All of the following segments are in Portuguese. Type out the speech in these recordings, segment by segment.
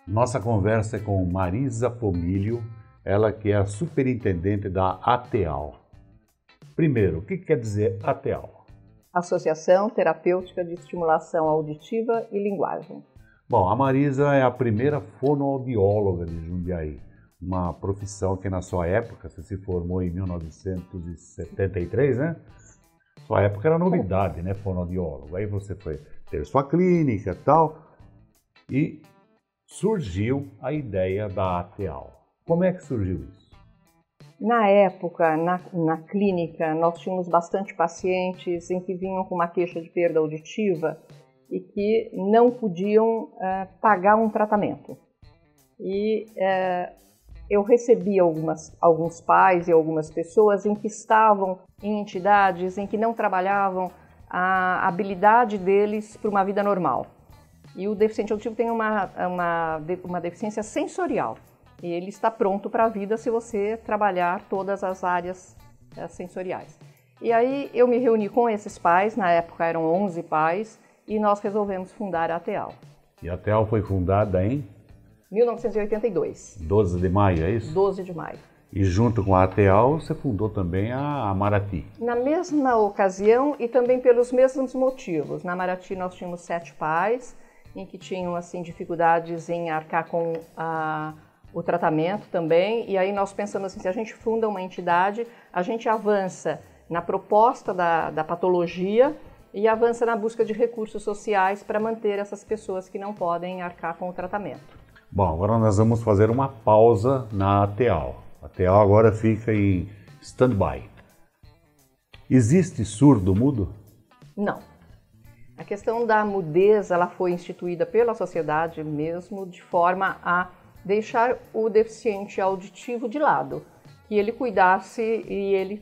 Nossa conversa é com Marisa Pomilio, ela que é a superintendente da ATEAL. Primeiro, o que quer dizer ATEAL? Associação Terapêutica de Estimulação Auditiva e Linguagem. Bom, a Marisa é a primeira fonoaudióloga de Jundiaí, uma profissão que na sua época, você se formou em 1973, né? Sua época era novidade, né, fonoaudiólogo. Aí você foi ter sua clínica e tal, e surgiu a ideia da ATEAL. Como é que surgiu isso? Na época, na clínica, nós tínhamos bastante pacientes em que vinham com uma queixa de perda auditiva e que não podiam pagar um tratamento. E eu recebi alguns pais e algumas pessoas em que estavam em entidades em que não trabalhavam a habilidade deles para uma vida normal. E o deficiente auditivo tem uma deficiência sensorial. E ele está pronto para a vida se você trabalhar todas as áreas sensoriais. E aí eu me reuni com esses pais, na época eram 11 pais, e nós resolvemos fundar a ATEAL. E a ATEAL foi fundada em? 1982. 12 de maio, é isso? 12 de maio. E junto com a ATEAL você fundou também a Marati. Na mesma ocasião e também pelos mesmos motivos. Na Marati nós tínhamos 7 pais, em que tinham assim, dificuldades em arcar com o tratamento também, e aí nós pensamos assim, se a gente funda uma entidade, a gente avança na proposta da patologia e avança na busca de recursos sociais para manter essas pessoas que não podem arcar com o tratamento. Bom, agora nós vamos fazer uma pausa na ATEAL. A ATEAL agora fica em stand-by. Existe surdo-mudo? Não. A questão da mudez, ela foi instituída pela sociedade mesmo de forma a deixar o deficiente auditivo de lado, que ele cuidasse e ele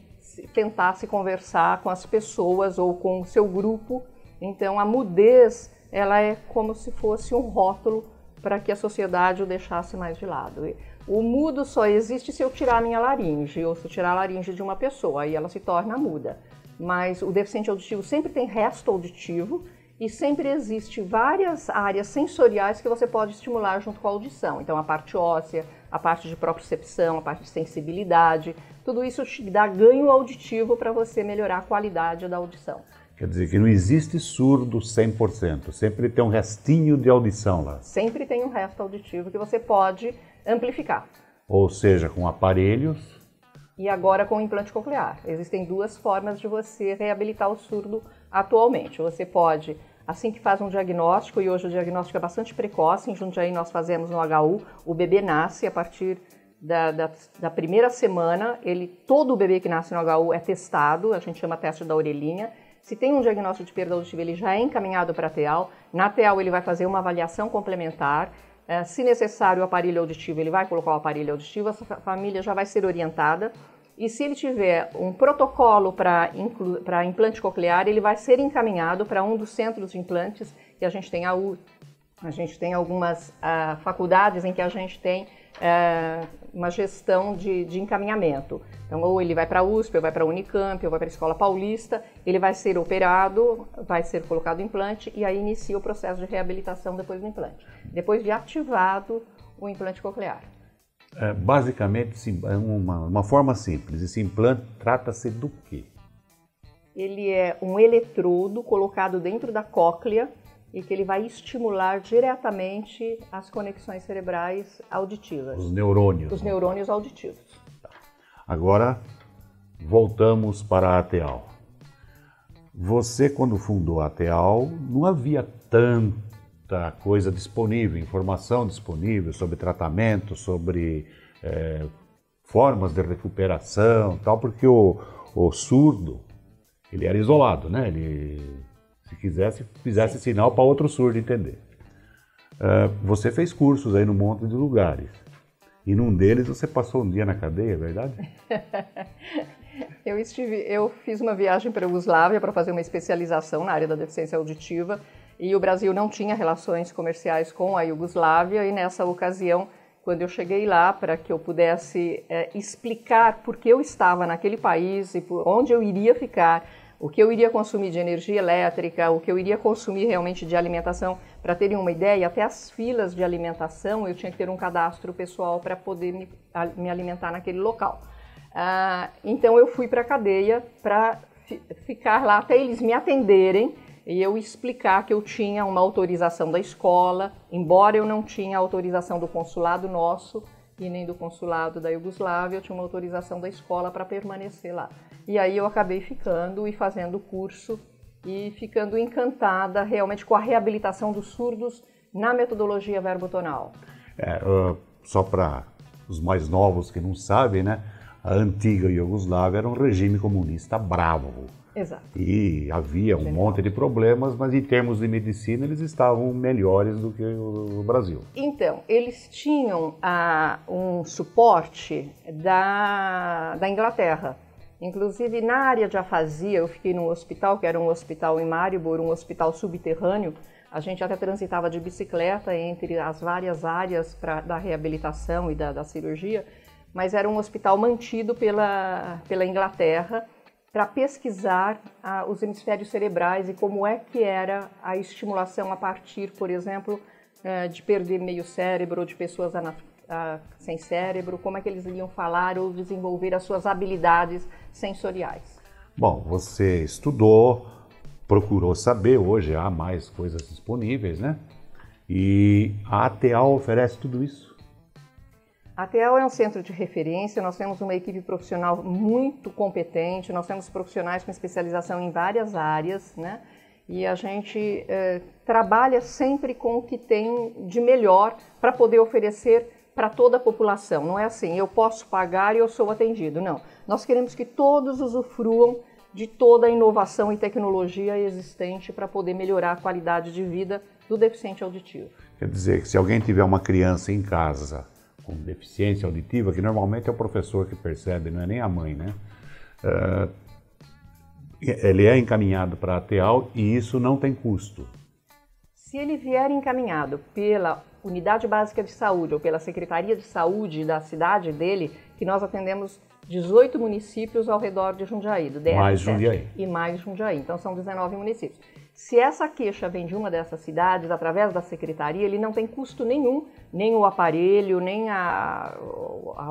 tentasse conversar com as pessoas ou com o seu grupo. Então a mudez, ela é como se fosse um rótulo para que a sociedade o deixasse mais de lado. O mudo só existe se eu tirar a minha laringe ou se eu tirar a laringe de uma pessoa, aí ela se torna muda. Mas o deficiente auditivo sempre tem resto auditivo e sempre existe várias áreas sensoriais que você pode estimular junto com a audição. Então a parte óssea, a parte de propriocepção, a parte de sensibilidade, tudo isso te dá ganho auditivo para você melhorar a qualidade da audição. Quer dizer que não existe surdo 100%, sempre tem um restinho de audição lá. Sempre tem um resto auditivo que você pode amplificar. Ou seja, com aparelhos. E agora com o implante coclear. Existem 2 formas de você reabilitar o surdo atualmente. Você pode, assim que faz um diagnóstico, e hoje o diagnóstico é bastante precoce, em Jundiaí nós fazemos no HU, o bebê nasce a partir da primeira semana, todo o bebê que nasce no HU é testado, a gente chama teste da orelhinha. Se tem um diagnóstico de perda auditiva, ele já é encaminhado para a ATEAL. Na ATEAL ele vai fazer uma avaliação complementar. Se necessário o aparelho auditivo, ele vai colocar o aparelho auditivo, a família já vai ser orientada. E se ele tiver um protocolo para implante coclear, ele vai ser encaminhado para um dos centros de implantes que a gente tem. A gente tem algumas faculdades em que a gente tem uma gestão de encaminhamento. Então, ou ele vai para a USP, ou vai para a Unicamp, ou vai para a Escola Paulista, ele vai ser operado, vai ser colocado implante e aí inicia o processo de reabilitação depois do implante. Depois de ativado o implante coclear. Basicamente, uma forma simples, esse implante trata-se do quê? Ele é um eletrodo colocado dentro da cóclea e que ele vai estimular diretamente as conexões cerebrais auditivas. Os neurônios. Os neurônios auditivos. Agora, voltamos para a ATEAL. Você, quando fundou a ATEAL, não havia tanta coisa disponível, informação disponível sobre tratamento, sobre formas de recuperação, tal, porque o surdo, ele era isolado, né? Ele, se quisesse, fizesse sinal para outro surdo entender. Você fez cursos aí num monte de lugares. E num deles você passou um dia na cadeia, é verdade? Eu fiz uma viagem para a Iugoslávia para fazer uma especialização na área da deficiência auditiva e o Brasil não tinha relações comerciais com a Iugoslávia e nessa ocasião, quando eu cheguei lá para que eu pudesse explicar por que eu estava naquele país e por onde eu iria ficar, O que eu iria consumir de energia elétrica, o que eu iria consumir realmente de alimentação. Para terem uma ideia, até as filas de alimentação eu tinha que ter um cadastro pessoal para poder me alimentar naquele local. Então eu fui para a cadeia para ficar lá até eles me atenderem e eu explicar que eu tinha uma autorização da escola, embora eu não tinha autorização do consulado nosso e nem do consulado da Iugoslávia, eu tinha uma autorização da escola para permanecer lá. E aí eu acabei ficando e fazendo o curso e ficando encantada realmente com a reabilitação dos surdos na metodologia verbotonal. Só para os mais novos que não sabem, né? A antiga Iugoslávia era um regime comunista bravo. Exato. E havia um monte de problemas, mas em termos de medicina eles estavam melhores do que o Brasil. Então, eles tinham um suporte da Inglaterra. Inclusive, na área de afasia, eu fiquei num hospital, que era um hospital em Maribor, um hospital subterrâneo. A gente até transitava de bicicleta entre as várias áreas da reabilitação e da cirurgia, mas era um hospital mantido pela Inglaterra para pesquisar os hemisférios cerebrais e como é que era a estimulação a partir, por exemplo, de perder meio cérebro ou de pessoas sem cérebro, como é que eles iriam falar ou desenvolver as suas habilidades sensoriais. Bom, você estudou, procurou saber, hoje há mais coisas disponíveis, né? E a ATEAL oferece tudo isso? A ATEAL é um centro de referência, nós temos uma equipe profissional muito competente, nós temos profissionais com especialização em várias áreas, né? E a gente trabalha sempre com o que tem de melhor para poder oferecer para toda a população. Não é assim, eu posso pagar e eu sou atendido, não. Nós queremos que todos usufruam de toda a inovação e tecnologia existente para poder melhorar a qualidade de vida do deficiente auditivo. Quer dizer que se alguém tiver uma criança em casa com deficiência auditiva, que normalmente é o professor que percebe, não é nem a mãe, né? Ele é encaminhado para a ATEAL e isso não tem custo. Se ele vier encaminhado pela Unidade Básica de Saúde ou pela Secretaria de Saúde da cidade dele, que nós atendemos 18 municípios ao redor de Jundiaí, do DF7. Mais Jundiaí. E mais Jundiaí, então são 19 municípios. Se essa queixa vem de uma dessas cidades, através da secretaria, ele não tem custo nenhum, nem o aparelho, nem a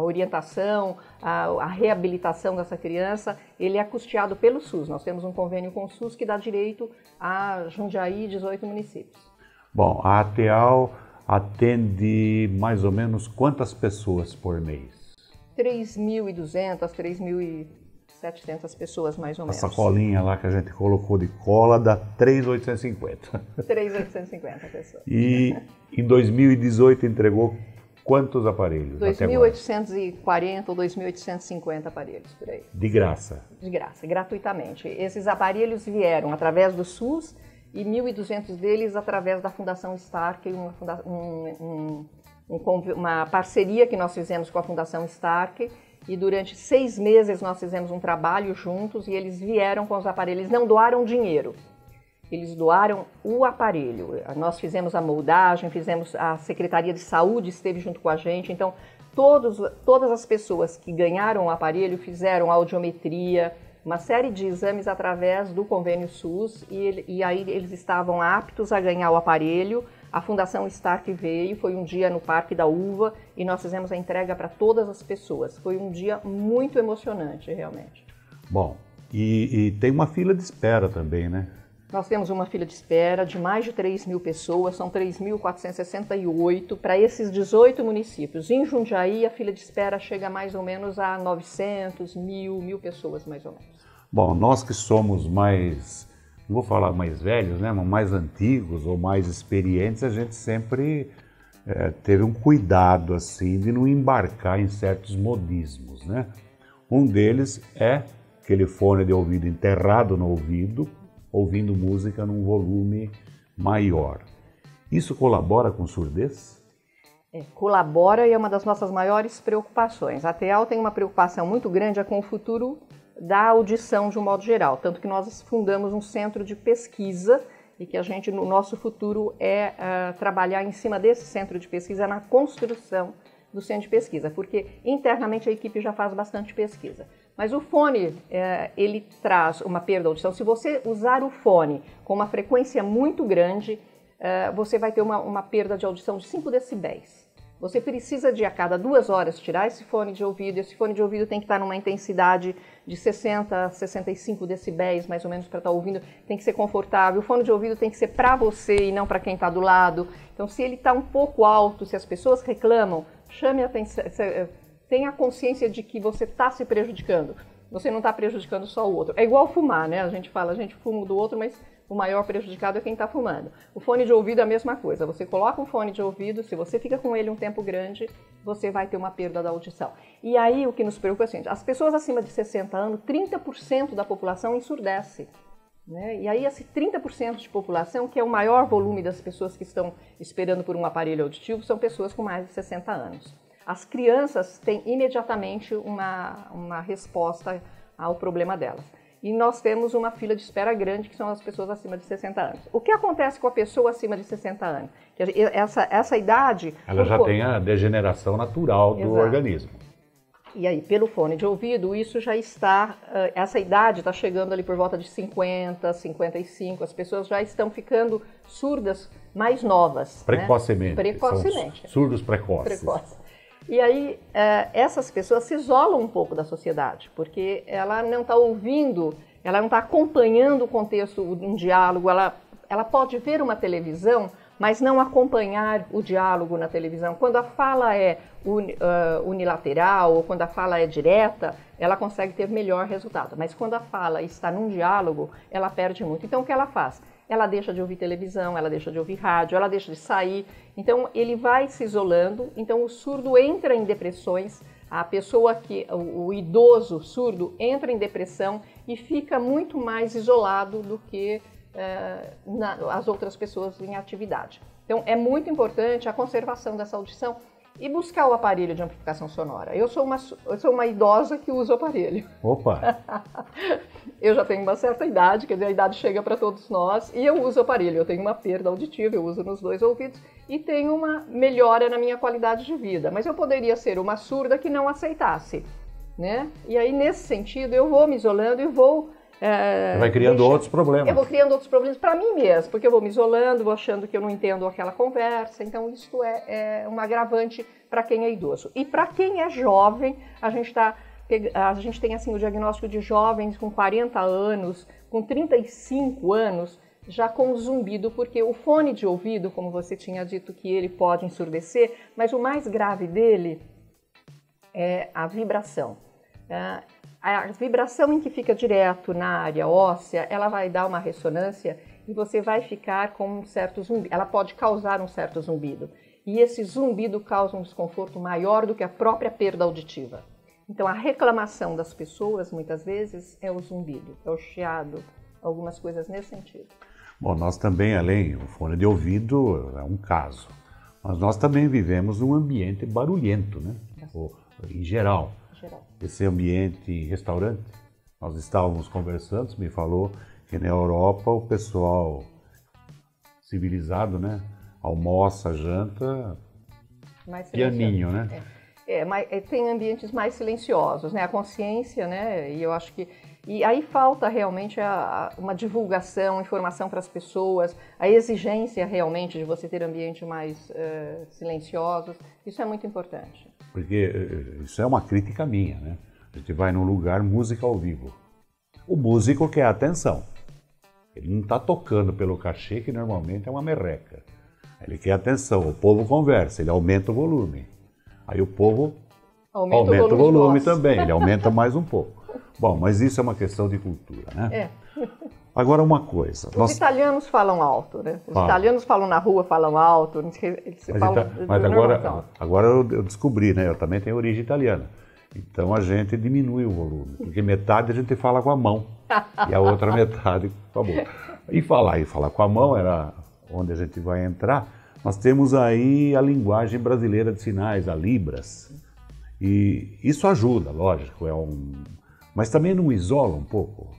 orientação, a reabilitação dessa criança, ele é custeado pelo SUS. Nós temos um convênio com o SUS que dá direito a Jundiaí e 18 municípios. Bom, a ATEAL atende mais ou menos quantas pessoas por mês? 3.200, 3.700 pessoas, mais ou menos. A sacolinha lá que a gente colocou de cola dá 3.850. 3.850 pessoas. E em 2018 entregou quantos aparelhos? 2.840 ou 2.850 aparelhos, por aí. De graça? De graça, gratuitamente. Esses aparelhos vieram através do SUS e 1.200 deles através da Fundação Stark, uma parceria que nós fizemos com a Fundação Stark, e durante 6 meses nós fizemos um trabalho juntos e eles vieram com os aparelhos. Eles não doaram dinheiro, eles doaram o aparelho. Nós fizemos a moldagem, a Secretaria de Saúde esteve junto com a gente, então todas as pessoas que ganharam o aparelho fizeram audiometria, uma série de exames através do convênio SUS e aí eles estavam aptos a ganhar o aparelho. A Fundação Stark veio, foi um dia no Parque da Uva e nós fizemos a entrega para todas as pessoas. Foi um dia muito emocionante, realmente. Bom, e tem uma fila de espera também, né? Nós temos uma fila de espera de mais de 3.000 pessoas, são 3.468 para esses 18 municípios. Em Jundiaí, a fila de espera chega mais ou menos a 900, 1.000 pessoas, mais ou menos. Bom, nós que somos mais, não vou falar mais velhos, né, mas mais antigos ou mais experientes, a gente sempre teve um cuidado assim de não embarcar em certos modismos, né? Um deles é aquele fone de ouvido enterrado no ouvido, ouvindo música num volume maior. Isso colabora com surdez? Colabora e é uma das nossas maiores preocupações. A ATEAL tem uma preocupação muito grande com o futuro da audição de um modo geral, tanto que nós fundamos um centro de pesquisa e que no nosso futuro é trabalhar em cima desse centro de pesquisa na construção do centro de pesquisa, porque internamente a equipe já faz bastante pesquisa. Mas o fone, ele traz uma perda de audição. Se você usar o fone com uma frequência muito grande, você vai ter uma perda de audição de 5 decibéis. Você precisa de a cada 2 horas tirar esse fone de ouvido. Esse fone de ouvido tem que estar numa intensidade de 60 a 65 decibéis, mais ou menos, para estar ouvindo. Tem que ser confortável. O fone de ouvido tem que ser para você e não para quem está do lado. Então, se ele está um pouco alto, se as pessoas reclamam, chame a atenção, tenha consciência de que você está se prejudicando. Você não está prejudicando só o outro. É igual fumar, né? A gente fala, a gente fuma do outro, mas o maior prejudicado é quem está fumando. O fone de ouvido é a mesma coisa. Você coloca um fone de ouvido, se você fica com ele um tempo grande, você vai ter uma perda da audição. E aí o que nos preocupa é o seguinte, as pessoas acima de 60 anos, 30% da população ensurdece. Né? E aí esse 30% de população, que é o maior volume das pessoas que estão esperando por um aparelho auditivo, são pessoas com mais de 60 anos. As crianças têm imediatamente uma resposta ao problema delas. E nós temos uma fila de espera grande, que são as pessoas acima de 60 anos. O que acontece com a pessoa acima de 60 anos? Essa idade... Ela já tem a degeneração natural do organismo. E aí, pelo fone de ouvido, isso já está... Essa idade está chegando ali por volta de 50, 55. As pessoas já estão ficando surdas mais novas. Precocemente. Né? Precocemente. São surdos precoces. E aí, essas pessoas se isolam um pouco da sociedade, porque ela não está ouvindo, ela não está acompanhando o contexto, um diálogo, ela pode ver uma televisão, mas não acompanhar o diálogo na televisão. Quando a fala é unilateral ou quando a fala é direta, ela consegue ter melhor resultado. Mas quando a fala está num diálogo, ela perde muito. Então, o que ela faz? Ela deixa de ouvir televisão, ela deixa de ouvir rádio, ela deixa de sair. Então, ele vai se isolando. Então, o surdo entra em depressões. A pessoa o idoso surdo entra em depressão e fica muito mais isolado do que as outras pessoas em atividade. Então, é muito importante a conservação dessa audição e buscar o aparelho de amplificação sonora. Eu sou uma idosa que usa o aparelho. Opa! Eu já tenho uma certa idade, quer dizer, a idade chega para todos nós, e eu uso o aparelho. Eu tenho uma perda auditiva, eu uso nos 2 ouvidos, e tenho uma melhora na minha qualidade de vida. Mas eu poderia ser uma surda que não aceitasse, né? E aí, nesse sentido, eu vou me isolando e vou... Você vai criando outros problemas. Eu vou criando outros problemas para mim mesmo, porque eu vou me isolando, vou achando que eu não entendo aquela conversa. Então, isso é um agravante para quem é idoso. E para quem é jovem, a gente tem assim, o diagnóstico de jovens com 40 anos, com 35 anos, já com zumbido, porque o fone de ouvido, como você tinha dito, que ele pode ensurdecer, mas o mais grave dele é a vibração. A vibração em que fica direto na área óssea, ela vai dar uma ressonância e você vai ficar com um certo zumbido. Ela pode causar um certo zumbido. E esse zumbido causa um desconforto maior do que a própria perda auditiva. Então, a reclamação das pessoas, muitas vezes, é o zumbido, é o chiado, algumas coisas nesse sentido. Bom, nós também, além do fone de ouvido, é um caso, mas nós também vivemos num ambiente barulhento, né? Em geral. Esse ambiente restaurante, nós estávamos conversando, você me falou que na Europa o pessoal civilizado, né, almoça, janta, pianinho, né? Mas tem ambientes mais silenciosos, né? A consciência, né? E eu acho que... E aí falta realmente uma divulgação, informação para as pessoas, a exigência realmente de você ter ambientes mais silenciosos. Isso é muito importante. Porque isso é uma crítica minha, né? A gente vai num lugar, música ao vivo. O músico quer atenção. Ele não está tocando pelo cachê, que normalmente é uma merreca. Ele quer atenção. O povo conversa, ele aumenta o volume. Aí o povo aumenta o volume também, ele aumenta mais um pouco. Bom, mas isso é uma questão de cultura, né? Agora uma coisa... Os italianos falam alto, né? Os italianos falam na rua, falam alto. Mas agora eu descobri, né? Eu também tenho origem italiana. Então a gente diminui o volume, porque metade a gente fala com a mão e a outra metade com a boca. E falar com a mão era onde a gente vai entrar. Nós temos aí a linguagem brasileira de sinais, a Libras. E isso ajuda, lógico, mas também não isola um pouco?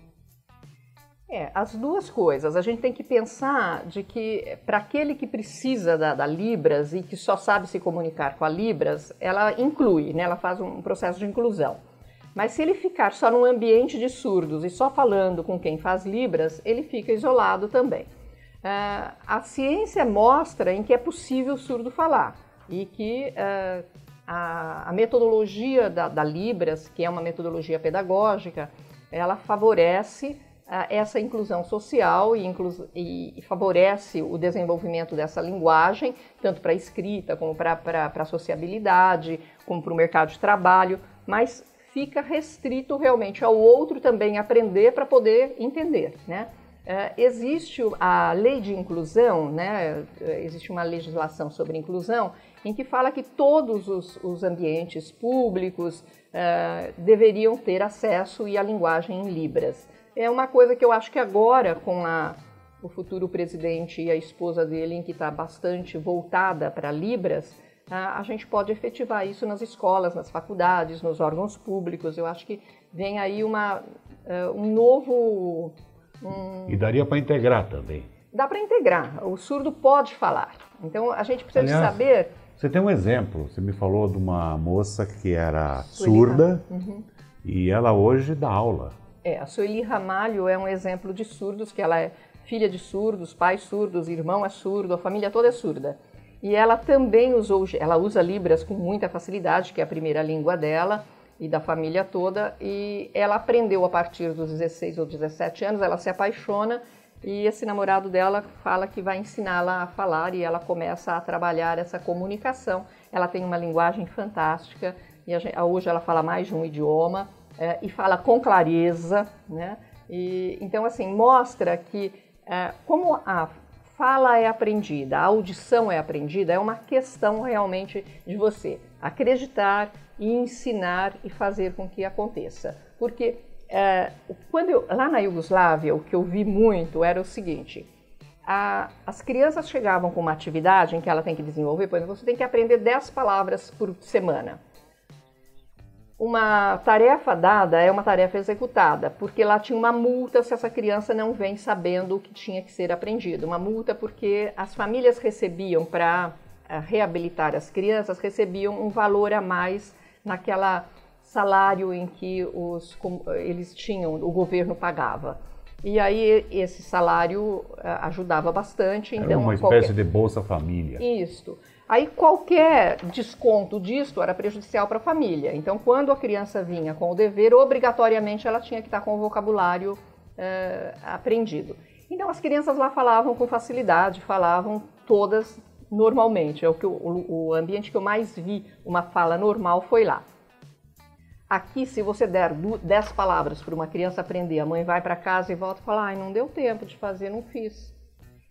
As duas coisas. A gente tem que pensar de que para aquele que precisa da Libras e que só sabe se comunicar com a Libras, ela inclui, né? Ela faz um processo de inclusão. Mas se ele ficar só num ambiente de surdos e só falando com quem faz Libras, ele fica isolado também. A ciência mostra em que é possível o surdo falar e que a metodologia da Libras, que é uma metodologia pedagógica, ela favorece essa inclusão social e favorece o desenvolvimento dessa linguagem, tanto para a escrita, como para a sociabilidade, como para o mercado de trabalho, mas fica restrito realmente ao outro também aprender para poder entender, né? Existe a lei de inclusão, né? Existe uma legislação sobre inclusão em que fala que todos os ambientes públicos deveriam ter acesso à linguagem em Libras. É uma coisa que eu acho que agora, com o futuro presidente e a esposa dele, em que está bastante voltada para Libras, a gente pode efetivar isso nas escolas, nas faculdades, nos órgãos públicos. Eu acho que vem aí um novo... E daria para integrar também. Dá para integrar. O surdo pode falar. Então, a gente precisa saber... Você tem um exemplo. Você me falou de uma moça que era surda e ela hoje dá aula. A Sueli Ramalho é um exemplo de surdos, que ela é filha de surdos, pais surdos, irmão é surdo, a família toda é surda. E ela também ela usa Libras com muita facilidade, que é a primeira língua dela e da família toda, e ela aprendeu a partir dos 16 ou 17 anos, ela se apaixona e esse namorado dela fala que vai ensiná-la a falar e ela começa a trabalhar essa comunicação. Ela tem uma linguagem fantástica e hoje ela fala mais de um idioma e fala com clareza, né? Então, assim, mostra que como a fala é aprendida, a audição é aprendida, é uma questão realmente de você acreditar e ensinar e fazer com que aconteça. Porque lá na Iugoslávia, o que eu vi muito era o seguinte, as crianças chegavam com uma atividade em que ela tem que desenvolver, por exemplo, você tem que aprender 10 palavras por semana. Uma tarefa dada é uma tarefa executada, porque lá tinha uma multa se essa criança não vem sabendo o que tinha que ser aprendido. Uma multa porque as famílias recebiam, para reabilitar as crianças, recebiam um valor a mais naquela salário em que eles tinham, o governo pagava. E aí esse salário ajudava bastante. Era uma espécie de Bolsa Família. Isso. Aí qualquer desconto disto era prejudicial para a família. Então, quando a criança vinha com o dever, obrigatoriamente ela tinha que estar com o vocabulário aprendido. Então, as crianças lá falavam com facilidade, falavam todas normalmente. O ambiente que eu mais vi uma fala normal foi lá. Aqui, se você der 10 palavras para uma criança aprender, a mãe vai para casa e volta e fala, ai, não deu tempo de fazer, não fiz.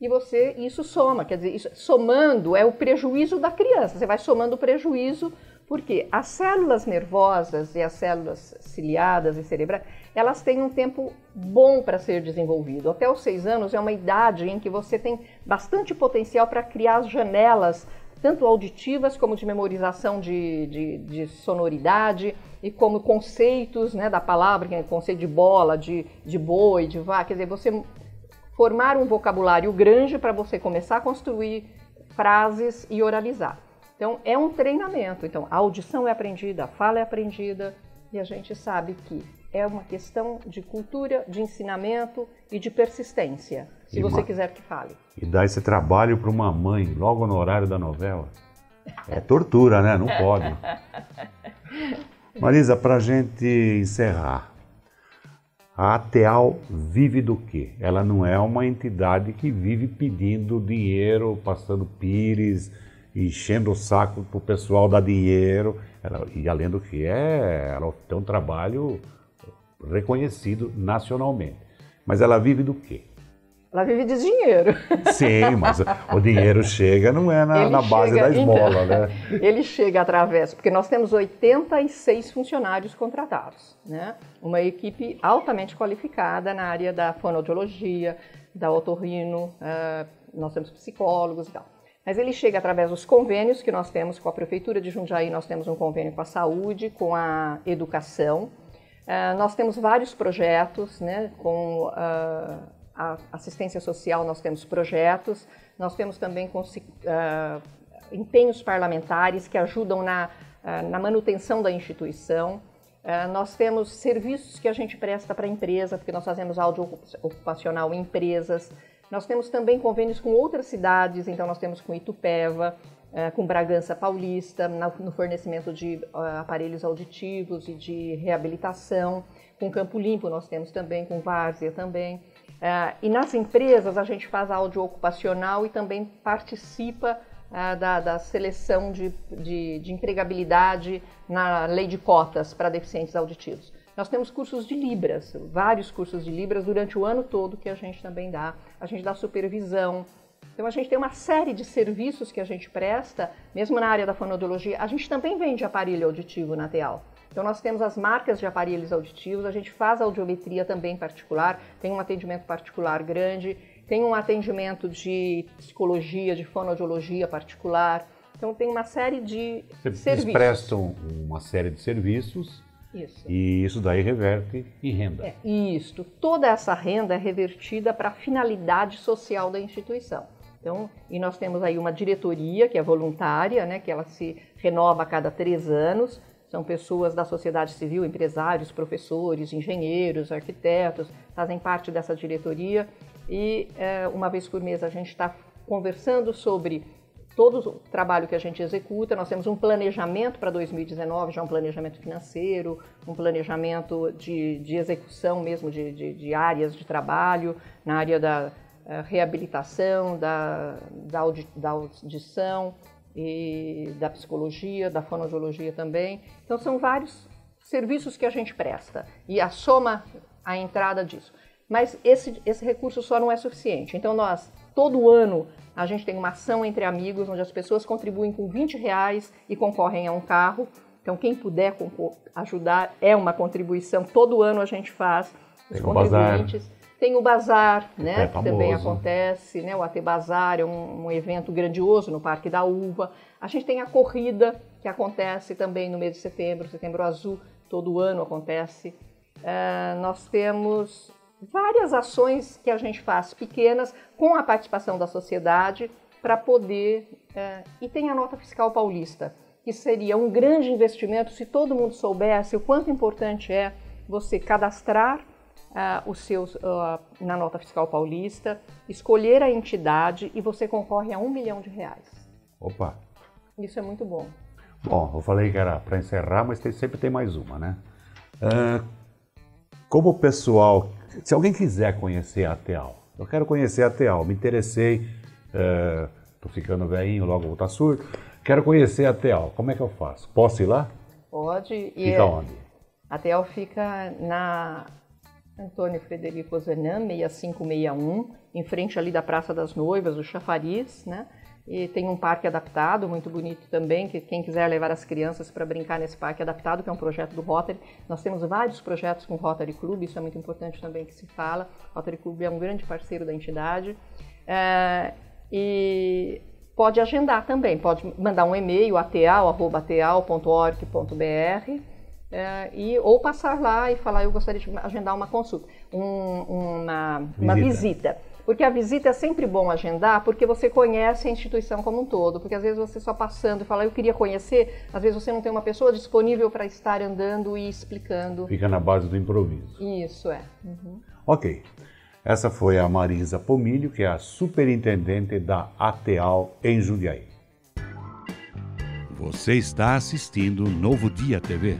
E isso soma, quer dizer, somando é o prejuízo da criança, você vai somando o prejuízo, porque as células nervosas e as células ciliadas e cerebrais, elas têm um tempo bom para ser desenvolvido. Até os 6 anos é uma idade em que você tem bastante potencial para criar as janelas, tanto auditivas como de memorização de sonoridade e como conceitos, né, da palavra, que é o conceito de bola, de boi, de vaca, quer dizer, você formar um vocabulário grande para você começar a construir frases e oralizar. Então, é um treinamento. Então, a audição é aprendida, a fala é aprendida e a gente sabe que é uma questão de cultura, de ensinamento e de persistência, se você quiser que fale. E dar esse trabalho para uma mãe logo no horário da novela. É tortura, né? Não pode. Marisa, para a gente encerrar, a ATEAL vive do quê? Ela não é uma entidade que vive pedindo dinheiro, passando pires, enchendo o saco para o pessoal dar dinheiro. E além do que ela tem um trabalho reconhecido nacionalmente. Mas ela vive do quê? Ela vive de dinheiro. Sim, mas o dinheiro chega, não é na base da esmola, né? Ele chega através, porque nós temos 86 funcionários contratados, né? Uma equipe altamente qualificada na área da fonoaudiologia, da otorrino, nós temos psicólogos e tal. Mas ele chega através dos convênios que nós temos com a Prefeitura de Jundiaí, nós temos um convênio com a saúde, com a educação. Nós temos vários projetos, né, com a assistência social, nós temos projetos, nós temos também empenhos parlamentares que ajudam na manutenção da instituição Nós temos serviços que a gente presta para a empresa, porque nós fazemos áudio ocupacional em empresas. Nós temos também convênios com outras cidades, então nós temos com Itupeva, com Bragança Paulista, no fornecimento de aparelhos auditivos e de reabilitação. Com Campo Limpo nós temos também, com Várzea também. E nas empresas a gente faz áudio ocupacional e também participa da seleção de empregabilidade na lei de cotas para deficientes auditivos. Nós temos cursos de Libras, vários cursos de Libras durante o ano todo que a gente também dá. A gente dá supervisão. Então a gente tem uma série de serviços que a gente presta, mesmo na área da fonoaudiologia. A gente também vende aparelho auditivo na TEAL. Então nós temos as marcas de aparelhos auditivos, a gente faz audiometria também particular, tem um atendimento particular grande, tem um atendimento de psicologia, de fonoaudiologia particular. Então tem uma série de serviços. Vocês prestam uma série de serviços. Isso. E isso daí reverte em renda. Isso. Toda essa renda é revertida para a finalidade social da instituição. Então, e nós temos aí uma diretoria que é voluntária, né, que ela se renova a cada 3 anos. São pessoas da sociedade civil, empresários, professores, engenheiros, arquitetos, fazem parte dessa diretoria. E uma vez por mês a gente está conversando sobre todo o trabalho que a gente executa. Nós temos um planejamento para 2019, já um planejamento financeiro, um planejamento de execução mesmo de áreas de trabalho, na área da reabilitação, da audição e da psicologia, da fonoaudiologia também. Então são vários serviços que a gente presta e a soma a entrada disso. Mas esse recurso só não é suficiente. Então nós, todo ano, a gente tem uma ação entre amigos, onde as pessoas contribuem com R$20 e concorrem a um carro. Então, quem puder ajudar, é uma contribuição. Todo ano a gente faz. Os contribuintes. Tem o Bazar, né, que também acontece. Né, o AT Bazar é um evento grandioso no Parque da Uva. A gente tem a corrida, que acontece também no mês de setembro, Setembro Azul. Todo ano acontece. Nós temos várias ações que a gente faz pequenas com a participação da sociedade para poder... e tem a Nota Fiscal Paulista, que seria um grande investimento se todo mundo soubesse o quanto importante é você cadastrar os seus na Nota Fiscal Paulista, escolher a entidade e você concorre a R$1 milhão. Opa! Isso é muito bom. Bom, eu falei que era para encerrar, mas sempre tem mais uma, né? Como o pessoal... Se alguém quiser conhecer a TEAL, eu quero conhecer a TEAL, me interessei, tô ficando velhinho, logo vou estar surdo, quero conhecer a TEAL, como é que eu faço? Posso ir lá? Pode. Fica onde? A TEAL fica na Antônio Frederico Ozanam, 6561, em frente ali da Praça das Noivas, do Chafariz, né? E tem um parque adaptado, muito bonito também, que quem quiser levar as crianças para brincar nesse parque adaptado, que é um projeto do Rotary. Nós temos vários projetos com o Rotary Club, isso é muito importante também que se fala. O Rotary Club é um grande parceiro da entidade. E pode agendar também, pode mandar um e-mail, ateal@ateal.org.br, ou passar lá e falar, eu gostaria de agendar uma consulta, uma visita. Porque a visita é sempre bom agendar, porque você conhece a instituição como um todo. Porque às vezes você só passando e fala, eu queria conhecer, às vezes você não tem uma pessoa disponível para estar andando e explicando. Fica na base do improviso. Isso, é. Uhum. Ok. Essa foi a Marisa Pomilio, que é a superintendente da ATEAL em Jundiaí. Você está assistindo Novo Dia TV.